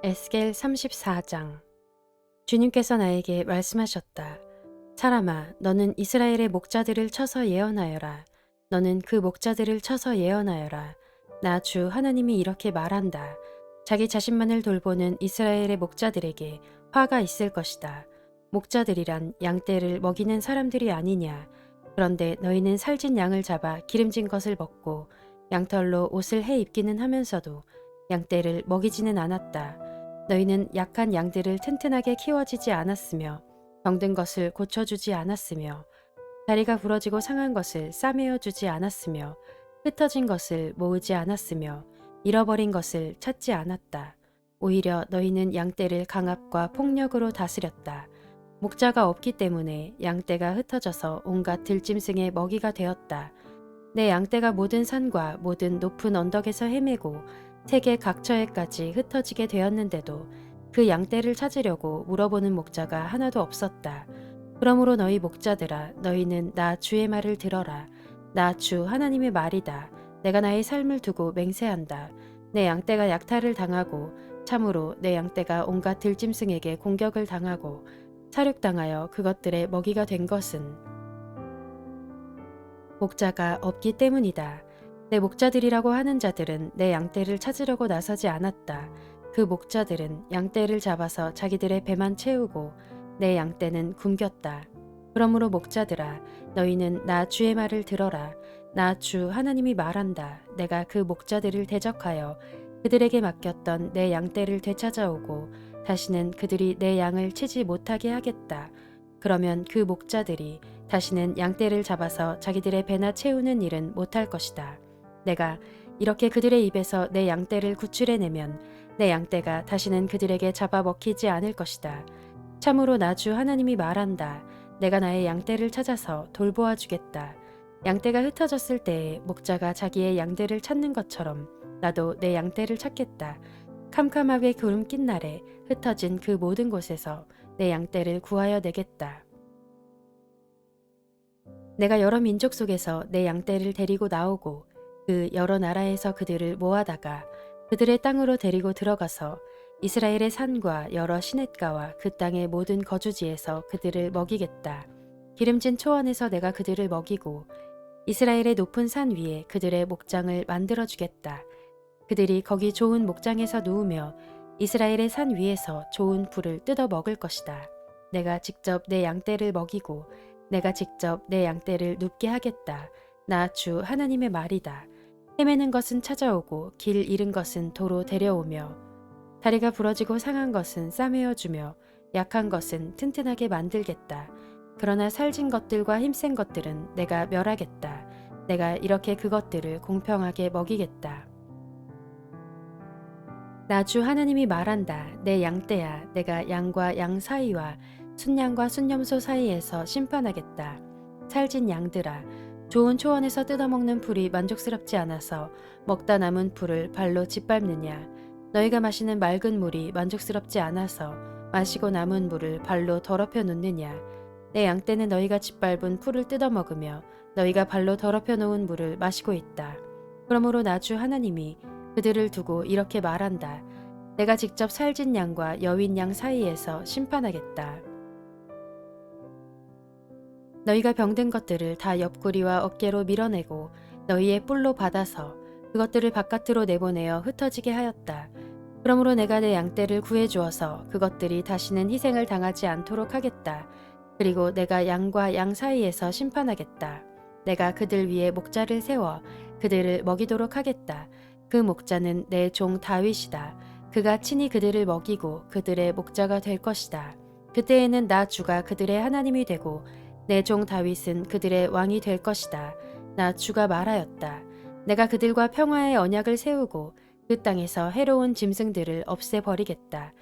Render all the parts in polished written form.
에스겔 34장. 주님께서 나에게 말씀하셨다. 사람아, 너는 이스라엘의 목자들을 쳐서 예언하여라. 너는 그 목자들을 쳐서 예언하여라. 나 주 하나님이 이렇게 말한다. 자기 자신만을 돌보는 이스라엘의 목자들에게 화가 있을 것이다. 목자들이란 양떼를 먹이는 사람들이 아니냐. 그런데 너희는 살진 양을 잡아 기름진 것을 먹고 양털로 옷을 해 입기는 하면서도 양떼를 먹이지는 않았다. 너희는 약한 양들을 튼튼하게 키워지지 않았으며 병든 것을 고쳐주지 않았으며 다리가 부러지고 상한 것을 싸매어 주지 않았으며 흩어진 것을 모으지 않았으며 잃어버린 것을 찾지 않았다. 오히려 너희는 양떼를 강압과 폭력으로 다스렸다. 목자가 없기 때문에 양떼가 흩어져서 온갖 들짐승의 먹이가 되었다. 내 양떼가 모든 산과 모든 높은 언덕에서 헤매고 세계 각처에까지 흩어지게 되었는데도 그 양떼를 찾으려고 물어보는 목자가 하나도 없었다. 그러므로 너희 목자들아, 너희는 나 주의 말을 들어라. 나 주 하나님의 말이다. 내가 나의 삶을 두고 맹세한다. 내 양떼가 약탈을 당하고 참으로 내 양떼가 온갖 들짐승에게 공격을 당하고 사륙당하여 그것들의 먹이가 된 것은 목자가 없기 때문이다. 내 목자들이라고 하는 자들은 내 양떼를 찾으려고 나서지 않았다. 그 목자들은 양떼를 잡아서 자기들의 배만 채우고 내 양떼는 굶겼다. 그러므로 목자들아, 너희는 나 주의 말을 들어라. 나 주 하나님이 말한다. 내가 그 목자들을 대적하여 그들에게 맡겼던 내 양떼를 되찾아오고 다시는 그들이 내 양을 치지 못하게 하겠다. 그러면 그 목자들이 다시는 양떼를 잡아서 자기들의 배나 채우는 일은 못할 것이다. 내가 이렇게 그들의 입에서 내 양떼를 구출해내면 내 양떼가 다시는 그들에게 잡아먹히지 않을 것이다. 참으로 나 주 하나님이 말한다. 내가 나의 양떼를 찾아서 돌보아 주겠다. 양떼가 흩어졌을 때에 목자가 자기의 양들을 찾는 것처럼 나도 내 양떼를 찾겠다. 캄캄하게 구름 낀 날에 흩어진 그 모든 곳에서 내 양떼를 구하여 내겠다. 내가 여러 민족 속에서 내 양떼를 데리고 나오고 그 여러 나라에서 그들을 모아다가 그들의 땅으로 데리고 들어가서 이스라엘의 산과 여러 시냇가와 그 땅의 모든 거주지에서 그들을 먹이겠다. 기름진 초원에서 내가 그들을 먹이고 이스라엘의 높은 산 위에 그들의 목장을 만들어 주겠다. 그들이 거기 좋은 목장에서 누우며 이스라엘의 산 위에서 좋은 풀을 뜯어 먹을 것이다. 내가 직접 내 양떼를 먹이고 내가 직접 내 양떼를 눕게 하겠다. 나 주 하나님의 말이다. 헤매는 것은 찾아오고 길 잃은 것은 도로 데려오며 다리가 부러지고 상한 것은 싸매어 주며 약한 것은 튼튼하게 만들겠다. 그러나 살진 것들과 힘센 것들은 내가 멸하겠다. 내가 이렇게 그것들을 공평하게 먹이겠다. 나 주 하나님이 말한다. 내 양떼야, 내가 양과 양 사이와 순양과 순염소 사이에서 심판하겠다. 살진 양들아, 좋은 초원에서 뜯어먹는 풀이 만족스럽지 않아서 먹다 남은 풀을 발로 짓밟느냐. 너희가 마시는 맑은 물이 만족스럽지 않아서 마시고 남은 물을 발로 더럽혀 놓느냐. 내 양떼는 너희가 짓밟은 풀을 뜯어먹으며 너희가 발로 더럽혀 놓은 물을 마시고 있다. 그러므로 나 주 하나님이 그들을 두고 이렇게 말한다. 내가 직접 살진 양과 여윈 양 사이에서 심판하겠다. 너희가 병든 것들을 다 옆구리와 어깨로 밀어내고 너희의 뿔로 받아서 그것들을 바깥으로 내보내어 흩어지게 하였다. 그러므로 내가 내 양떼를 구해주어서 그것들이 다시는 희생을 당하지 않도록 하겠다. 그리고 내가 양과 양 사이에서 심판하겠다. 내가 그들 위에 목자를 세워 그들을 먹이도록 하겠다. 그 목자는 내 종 다윗이다. 그가 친히 그들을 먹이고 그들의 목자가 될 것이다. 그때에는 나 주가 그들의 하나님이 되고 내 종 다윗은 그들의 왕이 될 것이다. 나 주가 말하였다. 내가 그들과 평화의 언약을 세우고 그 땅에서 해로운 짐승들을 없애버리겠다.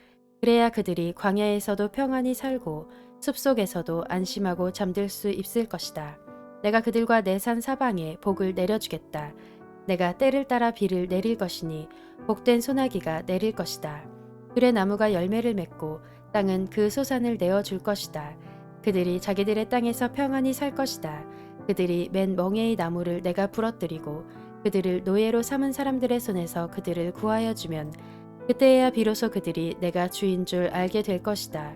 그래야 그들이 광야에서도 평안히 살고 숲속에서도 안심하고 잠들 수 있을 것이다. 내가 그들과 내 산 사방에 복을 내려주겠다. 내가 때를 따라 비를 내릴 것이니 복된 소나기가 내릴 것이다. 들의 나무가 열매를 맺고 땅은 그 소산을 내어줄 것이다. 그들이 자기들의 땅에서 평안히 살 것이다. 그들이 맨 멍에의 나무를 내가 부러뜨리고 그들을 노예로 삼은 사람들의 손에서 그들을 구하여 주면 그때야 비로소 그들이 내가 주인 줄 알게 될 것이다.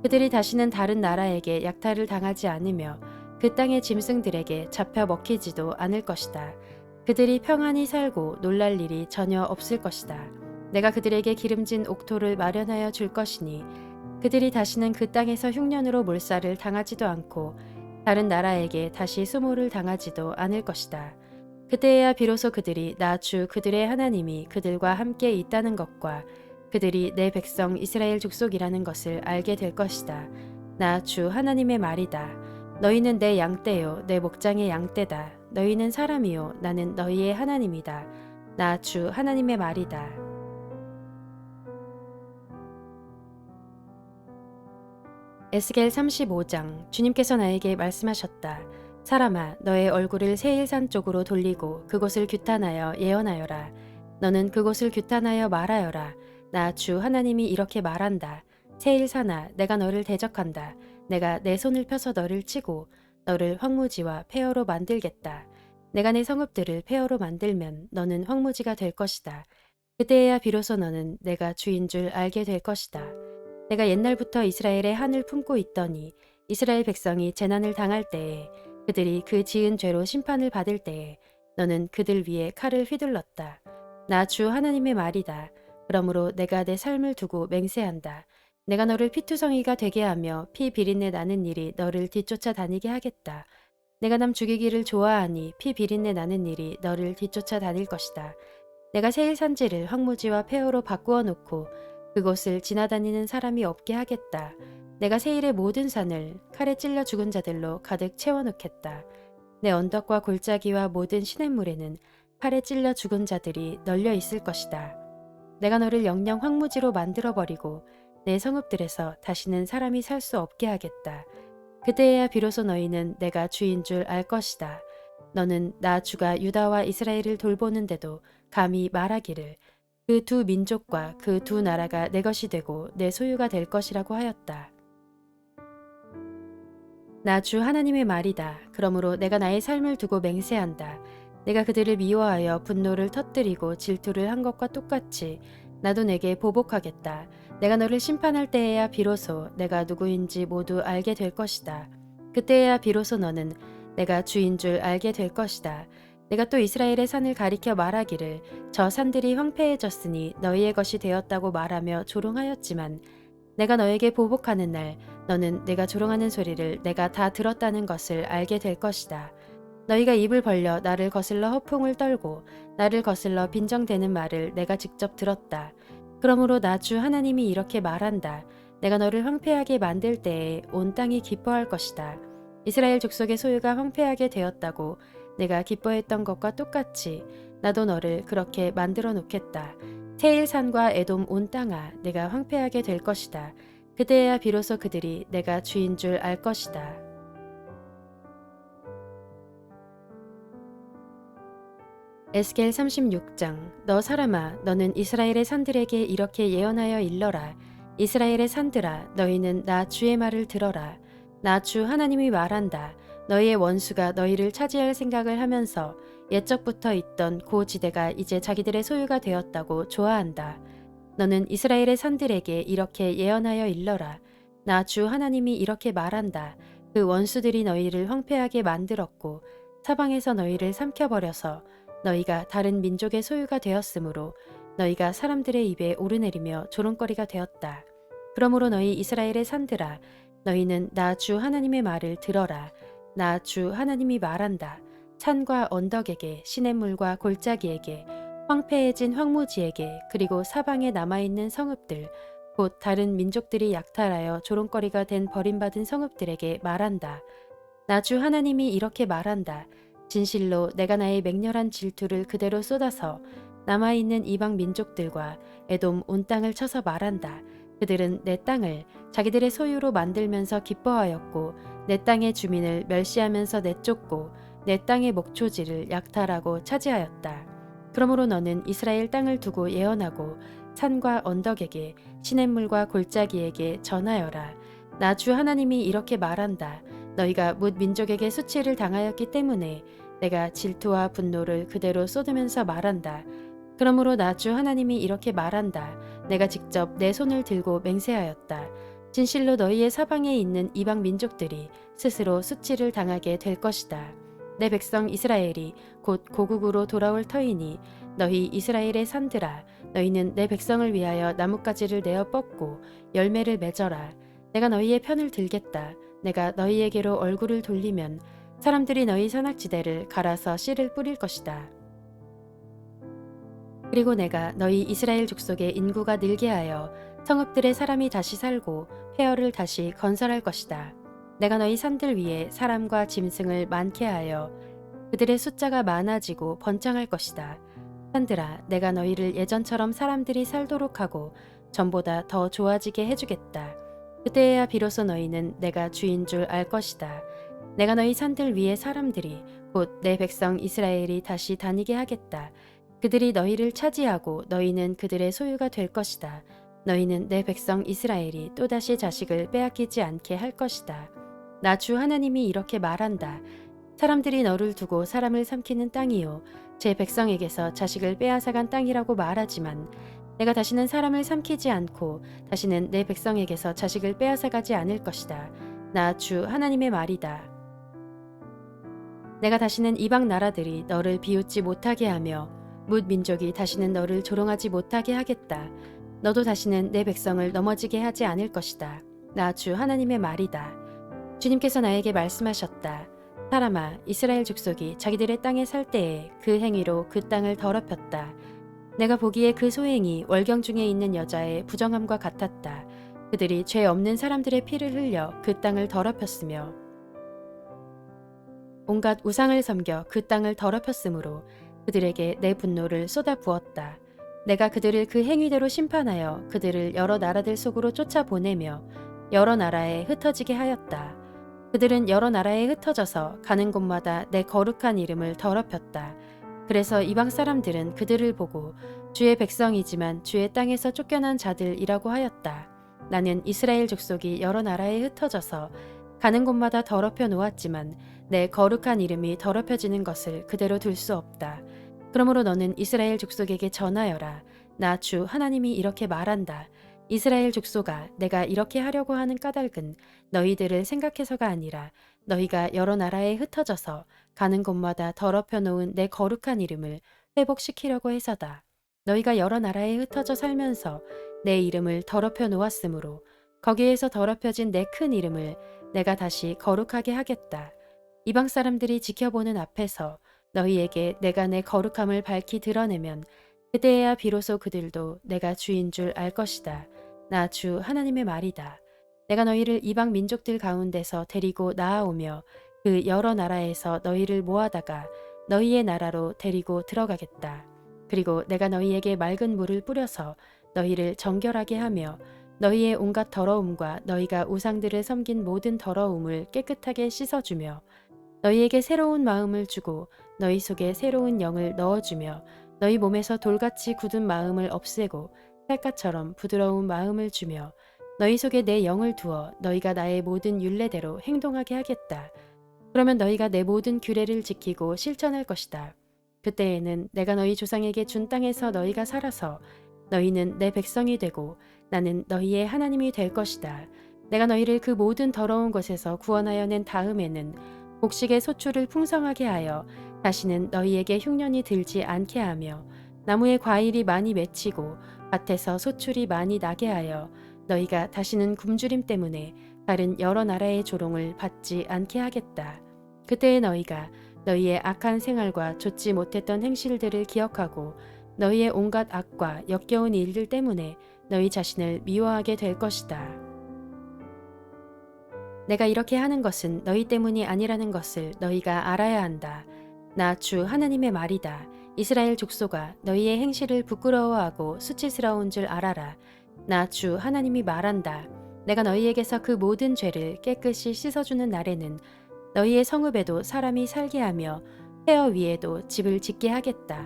그들이 다시는 다른 나라에게 약탈을 당하지 않으며 그 땅의 짐승들에게 잡혀 먹히지도 않을 것이다. 그들이 평안히 살고 놀랄 일이 전혀 없을 것이다. 내가 그들에게 기름진 옥토를 마련하여 줄 것이니 그들이 다시는 그 땅에서 흉년으로 몰살을 당하지도 않고 다른 나라에게 다시 수모를 당하지도 않을 것이다. 그때야 비로소 그들이 나 주 그들의 하나님이 그들과 함께 있다는 것과 그들이 내 백성 이스라엘 족속이라는 것을 알게 될 것이다. 나 주 하나님의 말이다. 너희는 내 양떼요 내 목장의 양떼다. 너희는 사람이요 나는 너희의 하나님이다. 나 주 하나님의 말이다. 에스겔 35장. 주님께서 나에게 말씀하셨다. 사람아, 너의 얼굴을 세일산 쪽으로 돌리고 그곳을 규탄하여 예언하여라. 너는 그곳을 규탄하여 말하여라. 나 주 하나님이 이렇게 말한다. 세일산아, 내가 너를 대적한다. 내가 내 손을 펴서 너를 치고 너를 황무지와 폐허로 만들겠다. 내가 내 성읍들을 폐허로 만들면 너는 황무지가 될 것이다. 그때야 비로소 너는 내가 주인 줄 알게 될 것이다. 내가 옛날부터 이스라엘의 한을 품고 있더니 이스라엘 백성이 재난을 당할 때에 그들이 그 지은 죄로 심판을 받을 때에 너는 그들 위에 칼을 휘둘렀다. 나 주 하나님의 말이다. 그러므로 내가 내 삶을 두고 맹세한다. 내가 너를 피투성이가 되게 하며 피 비린내 나는 일이 너를 뒤쫓아 다니게 하겠다. 내가 남 죽이기를 좋아하니 피 비린내 나는 일이 너를 뒤쫓아 다닐 것이다. 내가 세일 산지를 황무지와 폐허로 바꾸어 놓고 그곳을 지나다니는 사람이 없게 하겠다. 내가 세일의 모든 산을 칼에 찔려 죽은 자들로 가득 채워놓겠다. 내 언덕과 골짜기와 모든 시냇물에는 칼에 찔려 죽은 자들이 널려 있을 것이다. 내가 너를 영영 황무지로 만들어버리고 내 성읍들에서 다시는 사람이 살 수 없게 하겠다. 그때야 비로소 너희는 내가 주인 줄 알 것이다. 너는 나 주가 유다와 이스라엘을 돌보는데도 감히 말하기를 그 두 민족과 그 두 나라가 내 것이 되고 내 소유가 될 것이라고 하였다. 나 주 하나님의 말이다. 그러므로 내가 나의 삶을 두고 맹세한다. 내가 그들을 미워하여 분노를 터뜨리고 질투를 한 것과 똑같이 나도 내게 보복하겠다. 내가 너를 심판할 때에야 비로소 내가 누구인지 모두 알게 될 것이다. 그때에야 비로소 너는 내가 주인 줄 알게 될 것이다. 내가 또 이스라엘의 산을 가리켜 말하기를 저 산들이 황폐해졌으니 너희의 것이 되었다고 말하며 조롱하였지만 내가 너에게 보복하는 날 너는 내가 조롱하는 소리를 내가 다 들었다는 것을 알게 될 것이다. 너희가 입을 벌려 나를 거슬러 허풍을 떨고 나를 거슬러 빈정대는 말을 내가 직접 들었다. 그러므로 나 주 하나님이 이렇게 말한다. 내가 너를 황폐하게 만들 때에 온 땅이 기뻐할 것이다. 이스라엘 족속의 소유가 황폐하게 되었다고 내가 기뻐했던 것과 똑같이 나도 너를 그렇게 만들어 놓겠다. 세일산과 에돔 온 땅아 내가 황폐하게 될 것이다. 그때야 비로소 그들이 내가 주인 줄 알 것이다. 에스겔 36장. 너 사람아, 너는 이스라엘의 산들에게 이렇게 예언하여 일러라. 이스라엘의 산들아, 너희는 나 주의 말을 들어라. 나 주 하나님이 말한다. 너희의 원수가 너희를 차지할 생각을 하면서 옛적부터 있던 그 지대가 이제 자기들의 소유가 되었다고 좋아한다. 너는 이스라엘의 산들에게 이렇게 예언하여 일러라. 나 주 하나님이 이렇게 말한다. 그 원수들이 너희를 황폐하게 만들었고 사방에서 너희를 삼켜버려서 너희가 다른 민족의 소유가 되었으므로 너희가 사람들의 입에 오르내리며 조롱거리가 되었다. 그러므로 너희 이스라엘의 산들아, 너희는 나 주 하나님의 말을 들어라. 나 주 하나님이 말한다. 산과 언덕에게, 시냇물과 골짜기에게, 황폐해진 황무지에게, 그리고 사방에 남아있는 성읍들, 곧 다른 민족들이 약탈하여 조롱거리가 된 버림받은 성읍들에게 말한다. 나 주 하나님이 이렇게 말한다. 진실로 내가 나의 맹렬한 질투를 그대로 쏟아서 남아있는 이방 민족들과 에돔 온 땅을 쳐서 말한다. 그들은 내 땅을 자기들의 소유로 만들면서 기뻐하였고 내 땅의 주민을 멸시하면서 내쫓고 내 땅의 목초지를 약탈하고 차지하였다. 그러므로 너는 이스라엘 땅을 두고 예언하고 산과 언덕에게 시냇물과 골짜기에게 전하여라. 나 주 하나님이 이렇게 말한다. 너희가 뭇 민족에게 수치를 당하였기 때문에 내가 질투와 분노를 그대로 쏟으면서 말한다. 그러므로 나 주 하나님이 이렇게 말한다. 내가 직접 내 손을 들고 맹세하였다. 진실로 너희의 사방에 있는 이방 민족들이 스스로 수치를 당하게 될 것이다. 내 백성 이스라엘이 곧 고국으로 돌아올 터이니 너희 이스라엘의 산들아, 너희는 내 백성을 위하여 나뭇가지를 내어 뻗고 열매를 맺어라. 내가 너희의 편을 들겠다. 내가 너희에게로 얼굴을 돌리면 사람들이 너희 산악지대를 갈아서 씨를 뿌릴 것이다. 그리고 내가 너희 이스라엘 족속의 인구가 늘게 하여 성읍들의 사람이 다시 살고 폐허를 다시 건설할 것이다. 내가 너희 산들 위에 사람과 짐승을 많게 하여 그들의 숫자가 많아지고 번창할 것이다. 산들아, 내가 너희를 예전처럼 사람들이 살도록 하고 전보다 더 좋아지게 해주겠다. 그때야 비로소 너희는 내가 주인 줄 알 것이다. 내가 너희 산들 위에 사람들이 곧 내 백성 이스라엘이 다시 다니게 하겠다. 그들이 너희를 차지하고 너희는 그들의 소유가 될 것이다. 너희는 내 백성 이스라엘이 또다시 자식을 빼앗기지 않게 할 것이다. 나 주 하나님이 이렇게 말한다. 사람들이 너를 두고 사람을 삼키는 땅이요 제 백성에게서 자식을 빼앗아간 땅이라고 말하지만 내가 다시는 사람을 삼키지 않고 다시는 내 백성에게서 자식을 빼앗아가지 않을 것이다. 나 주 하나님의 말이다. 내가 다시는 이방 나라들이 너를 비웃지 못하게 하며 뭇 민족이 다시는 너를 조롱하지 못하게 하겠다. 너도 다시는 내 백성을 넘어지게 하지 않을 것이다. 나 주 하나님의 말이다. 주님께서 나에게 말씀하셨다. 사람아, 이스라엘 족속이 자기들의 땅에 살 때에 그 행위로 그 땅을 더럽혔다. 내가 보기에 그 소행이 월경 중에 있는 여자의 부정함과 같았다. 그들이 죄 없는 사람들의 피를 흘려 그 땅을 더럽혔으며 온갖 우상을 섬겨 그 땅을 더럽혔으므로 그들에게 내 분노를 쏟아 부었다. 내가 그들을 그 행위대로 심판하여 그들을 여러 나라들 속으로 쫓아보내며 여러 나라에 흩어지게 하였다. 그들은 여러 나라에 흩어져서 가는 곳마다 내 거룩한 이름을 더럽혔다. 그래서 이방 사람들은 그들을 보고 주의 백성이지만 주의 땅에서 쫓겨난 자들이라고 하였다. 나는 이스라엘 족속이 여러 나라에 흩어져서 가는 곳마다 더럽혀 놓았지만 내 거룩한 이름이 더럽혀지는 것을 그대로 둘 수 없다. 그러므로 너는 이스라엘 족속에게 전하여라. 나 주 하나님이 이렇게 말한다. 이스라엘 족속아, 내가 이렇게 하려고 하는 까닭은 너희들을 생각해서가 아니라 너희가 여러 나라에 흩어져서 가는 곳마다 더럽혀 놓은 내 거룩한 이름을 회복시키려고 해서다. 너희가 여러 나라에 흩어져 살면서 내 이름을 더럽혀 놓았으므로 거기에서 더럽혀진 내 큰 이름을 내가 다시 거룩하게 하겠다. 이방 사람들이 지켜보는 앞에서 너희에게 내가 내 거룩함을 밝히 드러내면 그때야 비로소 그들도 내가 주인 줄 알 것이다. 나 주 하나님의 말이다. 내가 너희를 이방 민족들 가운데서 데리고 나아오며 그 여러 나라에서 너희를 모아다가 너희의 나라로 데리고 들어가겠다. 그리고 내가 너희에게 맑은 물을 뿌려서 너희를 정결하게 하며 너희의 온갖 더러움과 너희가 우상들을 섬긴 모든 더러움을 깨끗하게 씻어주며 너희에게 새로운 마음을 주고 너희 속에 새로운 영을 넣어주며 너희 몸에서 돌같이 굳은 마음을 없애고 살갗처럼 부드러운 마음을 주며 너희 속에 내 영을 두어 너희가 나의 모든 율례대로 행동하게 하겠다. 그러면 너희가 내 모든 규례를 지키고 실천할 것이다. 그때에는 내가 너희 조상에게 준 땅에서 너희가 살아서 너희는 내 백성이 되고 나는 너희의 하나님이 될 것이다. 내가 너희를 그 모든 더러운 것에서 구원하여 낸 다음에는 곡식의 소출을 풍성하게 하여 다시는 너희에게 흉년이 들지 않게 하며 나무에 과일이 많이 맺히고 밭에서 소출이 많이 나게 하여 너희가 다시는 굶주림 때문에 다른 여러 나라의 조롱을 받지 않게 하겠다. 그때에 너희가 너희의 악한 생활과 좋지 못했던 행실들을 기억하고 너희의 온갖 악과 역겨운 일들 때문에 너희 자신을 미워하게 될 것이다. 내가 이렇게 하는 것은 너희 때문이 아니라는 것을 너희가 알아야 한다. 나 주 하나님의 말이다. 이스라엘 족속아, 너희의 행실을 부끄러워하고 수치스러운 줄 알아라. 나 주 하나님이 말한다. 내가 너희에게서 그 모든 죄를 깨끗이 씻어주는 날에는 너희의 성읍에도 사람이 살게 하며 폐허 위에도 집을 짓게 하겠다.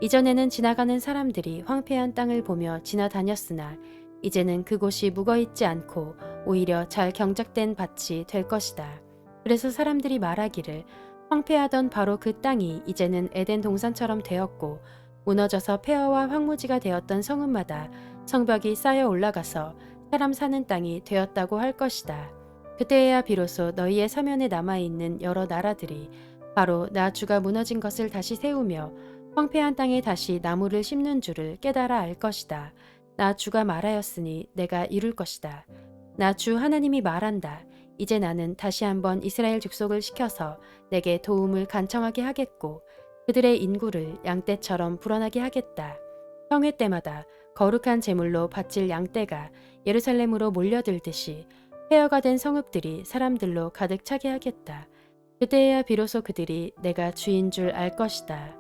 이전에는 지나가는 사람들이 황폐한 땅을 보며 지나다녔으나 이제는 그곳이 묵어있지 않고 오히려 잘 경작된 밭이 될 것이다. 그래서 사람들이 말하기를 황폐하던 바로 그 땅이 이제는 에덴 동산처럼 되었고 무너져서 폐허와 황무지가 되었던 성읍마다 성벽이 쌓여 올라가서 사람 사는 땅이 되었다고 할 것이다. 그때야 비로소 너희의 사면에 남아있는 여러 나라들이 바로 나 주가 무너진 것을 다시 세우며 황폐한 땅에 다시 나무를 심는 줄을 깨달아 알 것이다. 나 주가 말하였으니 내가 이룰 것이다. 나 주 하나님이 말한다. 이제 나는 다시 한번 이스라엘 족속을 시켜서 내게 도움을 간청하게 하겠고 그들의 인구를 양떼처럼 불어나게 하겠다. 성회 때마다 거룩한 제물로 바칠 양떼가 예루살렘으로 몰려들듯이 폐허가 된 성읍들이 사람들로 가득 차게 하겠다. 그때야 비로소 그들이 내가 주인 줄 알 것이다.